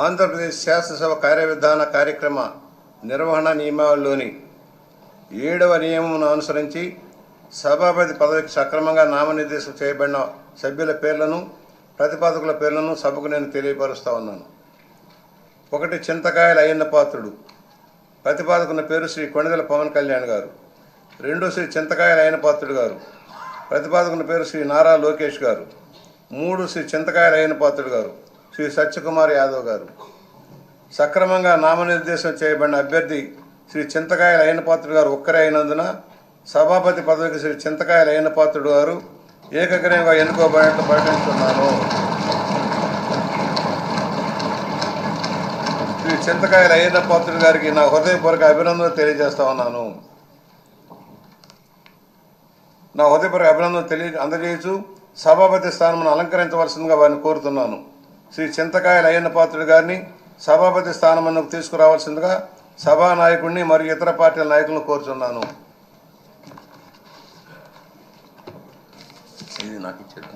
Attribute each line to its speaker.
Speaker 1: ఆంధ్రప్రదేశ్ శాసనసభ కార్యవిధాన కార్యక్రమ నిర్వహణ నియమావళిలోని 7వ నియమమును అనుసరించి సభాపతి పదవికి సక్రమంగా నామనిర్దేశం చేయబడిన సభ్యుల పేర్లను ప్రతిపాదకుల పేర్లను సభకు నేను తెలియపరుస్తా ఉన్నాను. 1. చింతకాయల అయ్యన్న పాత్రుడు. ప్రతిపాదకుల పేరు శ్రీ కొణిదెల పవన్ కళ్యాణ్ గారు. 2. శ్రీ చింతకాయల అయ్యన్న పాత్రుడు గారు. ప్రతిపాదకుల పేరు శ్రీ నారా లోకేష్ గారు. 3. శ్రీ చింతకాయల అయ్యన్న పాత్రుడు గారు శ్రీ సత్యకుమార్ యాదవ్ గారు. సక్రమంగా నామనిర్దేశం చేయబడిన అభ్యర్థి శ్రీ చింతకాయల అయ్యన్న పాత్రుడు గారు ఒక్కరే అయినందున సభాపతి పదవికి శ్రీ చింతకాయల అయ్యన్న పాత్రుడు గారు ఏకగ్రీవంగా ఎన్నుకోబడినట్లు ప్రకటిస్తున్నాను. శ్రీ చింతకాయల అయ్యన్న పాత్రుడు గారికి నా హృదయపూర్వక అభినందనలు తెలియజేస్తా ఉన్నాను. నా హృదయపూర్వక అభినందనలు అందజేయచ్చు సభాపతి స్థానమును అలంకరించవలసిందిగా వారిని కోరుతున్నాను. శ్రీ చింతకాయల అయ్యన్న పాత్రుడు గారిని సభాపతి స్థానమునకు తీసుకురావాల్సిందిగా సభానాయకుడిని మరియు ఇతర పార్టీల నాయకులను కోరుతున్నాను. ఇది నాకు ఇచ్చారు.